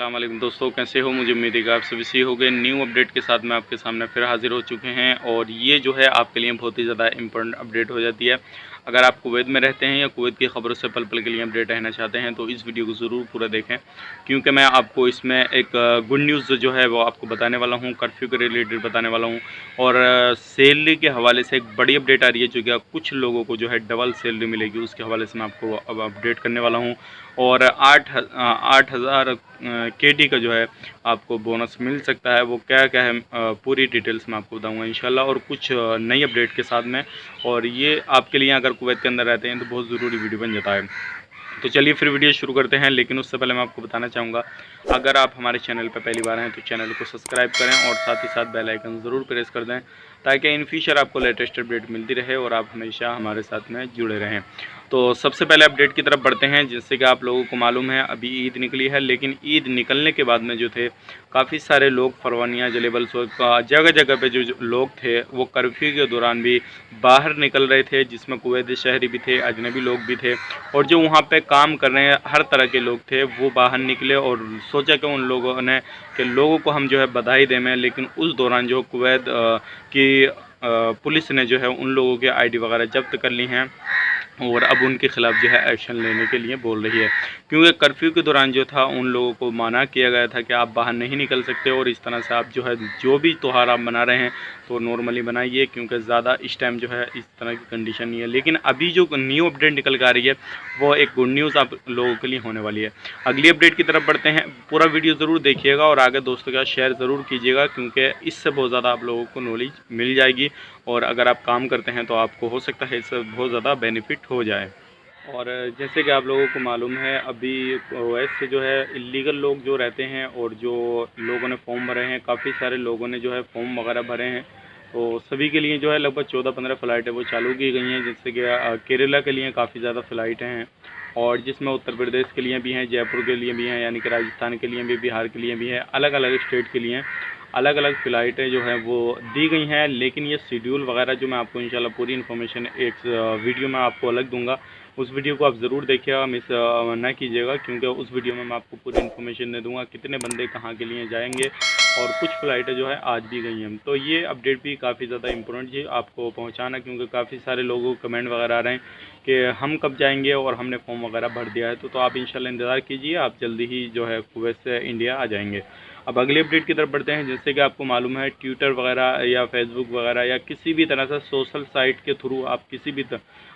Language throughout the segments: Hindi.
अस्सलाम वालेकुम दोस्तों, कैसे हो? मुझे उम्मीद है कि आप सभी सही हो गए। न्यू अपडेट के साथ मैं आपके सामने फिर हाज़िर हो चुके हैं और ये जो है आपके लिए बहुत ही ज़्यादा इम्पोर्टेंट अपडेट हो जाती है। अगर आप कुवैत में रहते हैं या कुवैत की ख़बरों से पल पल के लिए अपडेट रहना चाहते हैं तो इस वीडियो को ज़रूर पूरा देखें, क्योंकि मैं आपको इसमें एक गुड न्यूज़ जो है वो आपको बताने वाला हूँ, कर्फ्यू के रिलेटेड बताने वाला हूँ। और सैलरी के हवाले से एक बड़ी अपडेट आ रही है, जो कि कुछ लोगों को जो है डबल सैलरी मिलेगी, उसके हवाले से मैं आपको अब अपडेट करने वाला हूँ। और 8,000 केडी का जो है आपको बोनस मिल सकता है। वो क्या-क्या है पूरी डिटेल्स मैं आपको बताऊँगा इंशाल्लाह, और कुछ नई अपडेट के साथ में। और ये आपके लिए अगर कुवैत के अंदर रहते हैं तो बहुत ज़रूरी वीडियो बन जाता है। तो चलिए फिर वीडियो शुरू करते हैं, लेकिन उससे पहले मैं आपको बताना चाहूँगा, अगर आप हमारे चैनल पर पहली बार हैं तो चैनल को सब्सक्राइब करें और साथ ही साथ बेल आइकन ज़रूर प्रेस कर दें, ताकि इन फ्यूचर आपको लेटेस्ट अपडेट मिलती रहे और आप हमेशा हमारे साथ में जुड़े रहें। तो सबसे पहले अपडेट की तरफ बढ़ते हैं। जैसे कि आप लोगों को मालूम है, अभी ईद निकली है, लेकिन ईद निकलने के बाद में जो थे काफ़ी सारे लोग फरवानिया, जलेबल का जगह जगह पे जो लोग थे वो कर्फ्यू के दौरान भी बाहर निकल रहे थे, जिसमें कुवैती शहरी भी थे, अजनबी लोग भी थे, और जो वहाँ पे काम कर रहे हैं हर तरह के लोग थे, वो बाहर निकले और सोचा कि उन लोगों ने कि लोगों को हम जो है बधाई दें। लेकिन उस दौरान जो कुवैत की पुलिस ने जो है उन लोगों के आईडी वगैरह जब्त कर ली हैं और अब उनके ख़िलाफ़ जो है एक्शन लेने के लिए बोल रही है, क्योंकि कर्फ्यू के दौरान जो था उन लोगों को मना किया गया था कि आप बाहर नहीं निकल सकते, और इस तरह से आप जो है जो भी त्यौहार आप मना रहे हैं तो नॉर्मली बनाइए, क्योंकि ज़्यादा इस टाइम जो है इस तरह की कंडीशन नहीं है। लेकिन अभी जो न्यू अपडेट निकल कर आ रही है वो एक गुड न्यूज़ आप लोगों के लिए होने वाली है। अगली अपडेट की तरफ बढ़ते हैं। पूरा वीडियो ज़रूर देखिएगा और आगे दोस्तों के साथ शेयर ज़रूर कीजिएगा, क्योंकि इससे बहुत ज़्यादा आप लोगों को नॉलेज मिल जाएगी, और अगर आप काम करते हैं तो आपको हो सकता है इससे बहुत ज़्यादा बेनिफिट हो जाए। और जैसे कि आप लोगों को मालूम है, अभी वैसे जो है इलीगल लोग जो रहते हैं और जो लोगों ने फॉर्म भरे हैं, काफ़ी सारे लोगों ने जो है फॉर्म वगैरह भरे हैं, तो सभी के लिए जो है लगभग 14-15 फ़्लाइटें वो चालू की गई हैं। जैसे कि केरला के लिए काफ़ी ज़्यादा फ़्लाइटें हैं, और जिसमें उत्तर प्रदेश के लिए भी हैं, जयपुर के लिए भी हैं, यानी कि राजस्थान के लिए भी, बिहार के लिए भी है, अलग अलग स्टेट के लिए अलग अलग फ़्लाइटें जो हैं वो दी गई हैं। लेकिन ये शेड्यूल वगैरह जो मैं आपको इंशाल्लाह पूरी इन्फॉर्मेशन एक वीडियो में आपको अलग दूंगा, उस वीडियो को आप ज़रूर देखिएगा, मिस ना कीजिएगा, क्योंकि उस वीडियो में मैं आपको पूरी इन्फॉर्मेशन दे दूंगा कितने बंदे कहाँ के लिए जाएंगे, और कुछ फ़्लाइटें जो है आज भी गई हैं। तो ये अपडेट भी काफ़ी ज़्यादा इंपॉर्टेंट जी आपको पहुँचाना, क्योंकि काफ़ी सारे लोगों को कमेंट वगैरह आ रहे हैं कि हम कब जाएंगे और हमने फॉर्म वगैरह भर दिया है। तो आप इंशाल्लाह इंतज़ार कीजिए, आप जल्दी ही जो है कुवैत से इंडिया आ जाएंगे। अब अगली अपडेट की तरफ बढ़ते हैं। जैसे कि आपको मालूम है, ट्विटर वगैरह या फेसबुक वगैरह या किसी भी तरह से सोशल साइट के थ्रू आप किसी भी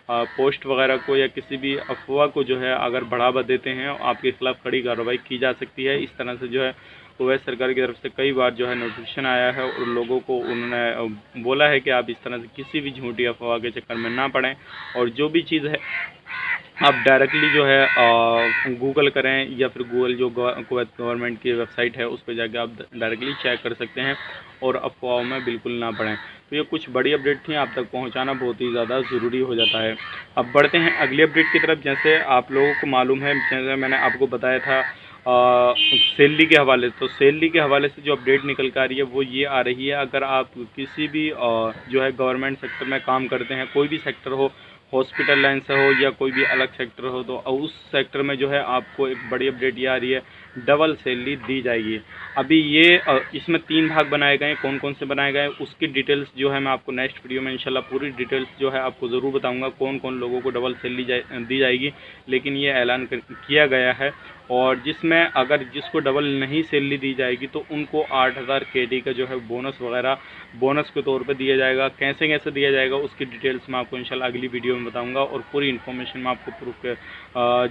पोस्ट वगैरह को या किसी भी अफवाह को जो है अगर बढ़ावा देते हैं, आपके खिलाफ़ कड़ी कार्रवाई की जा सकती है। इस तरह से जो है कुवैत सरकार की तरफ से कई बार जो है नोटिफिकेशन आया है, और लोगों को उन्होंने बोला है कि आप इस तरह से किसी भी झूठी अफवाह के चक्कर में ना पड़ें, और जो भी चीज़ है आप डायरेक्टली जो है गूगल करें, या फिर गूगल जो कुवैत गवर्नमेंट की वेबसाइट है उस पर जाकर आप डायरेक्टली चेक कर सकते हैं, और अफवाहों में बिल्कुल ना पड़ें। तो ये कुछ बड़ी अपडेट थी, आप तक पहुंचाना बहुत ही ज़्यादा ज़रूरी हो जाता है। अब बढ़ते हैं अगली अपडेट की तरफ। जैसे आप लोगों को मालूम है, जैसे मैंने आपको बताया था सैलरी के हवाले से, तो सैलरी के हवाले से जो अपडेट निकल कर आ रही है वो ये आ रही है, अगर आप किसी भी जो है गवर्नमेंट सेक्टर में काम करते हैं, कोई भी सेक्टर हो, हॉस्पिटल लाइन से हो या कोई भी अलग सेक्टर हो, तो उस सेक्टर में जो है आपको एक बड़ी अपडेट ये आ रही है, डबल सैलरी दी जाएगी। अभी ये इसमें 3 भाग बनाए गए हैं। कौन कौन से बनाए गए हैं उसकी डिटेल्स जो है मैं आपको नेक्स्ट वीडियो में इंशाल्लाह पूरी डिटेल्स जो है आपको ज़रूर बताऊंगा, कौन कौन लोगों को डबल सैलरी दी जाएगी। लेकिन ये ऐलान किया गया है, और जिसमें अगर जिसको डबल नहीं सैलरी दी जाएगी तो उनको 8,000 केडी का जो है बोनस वगैरह बोनस के तौर पे दिया जाएगा। कैसे कैसे दिया जाएगा उसकी डिटेल्स मैं आपको इंशाल्लाह अगली वीडियो में बताऊंगा, और पूरी इन्फॉर्मेशन मैं आपको प्रूफ के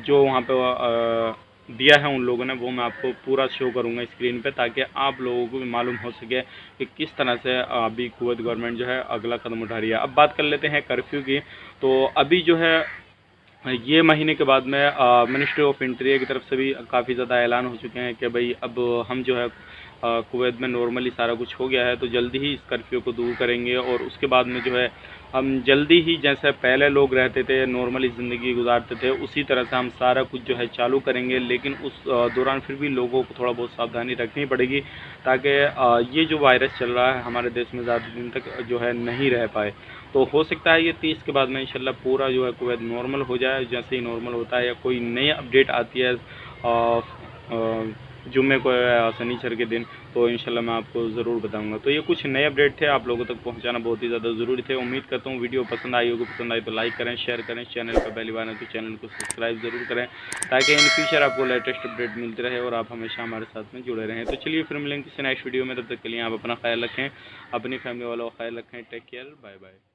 जो वहाँ पे दिया है उन लोगों ने, वो मैं आपको पूरा शो करूँगा स्क्रीन पे, ताकि आप लोगों को भी मालूम हो सके कि किस तरह से अभी कुवैत गवर्नमेंट जो है अगला कदम उठा रही है। अब बात कर लेते हैं कर्फ्यू की। तो अभी जो है ये महीने के बाद में मिनिस्ट्री ऑफ इंटीरियर की तरफ से भी काफ़ी ज़्यादा ऐलान हो चुके हैं कि भाई अब हम जो है कुवैत में नॉर्मली सारा कुछ हो गया है, तो जल्दी ही इस कर्फ्यू को दूर करेंगे, और उसके बाद में जो है हम जल्दी ही जैसे पहले लोग रहते थे, नॉर्मली ज़िंदगी गुजारते थे, उसी तरह से हम सारा कुछ जो है चालू करेंगे। लेकिन उस दौरान फिर भी लोगों को थोड़ा बहुत सावधानी रखनी पड़ेगी, ताकि ये जो वायरस चल रहा है हमारे देश में ज़्यादा दिन तक जो है नहीं रह पाए। तो हो सकता है ये 30 के बाद में इंशाल्लाह पूरा जो है कुवैत नॉर्मल हो जाए। जैसे ही नॉर्मल होता है या कोई नई अपडेट आती है जुम्मे को या शनिचर के दिन, तो इंशाल्लाह मैं आपको ज़रूर बताऊंगा। तो ये कुछ नए अपडेट थे, आप लोगों तक पहुंचाना बहुत ही ज़्यादा ज़रूरी थे। उम्मीद करता हूँ वीडियो पसंद आई होगी, पसंद आई तो लाइक करें, शेयर करें, चैनल पर पहली बार है तो चैनल को सब्सक्राइब ज़रूर करें, ताकि इन फ्यूचर आपको लेटेस्ट अपडेट मिलते रहे और आप हमेशा हमारे साथ में जुड़े रहें। तो चलिए फिर मिलेंगे किसी नेक्स्ट वीडियो में, तब तक के लिए आप अपना ख्याल रखें, अपनी फैमिली वालों का ख्याल रखें। Take care, bye bye.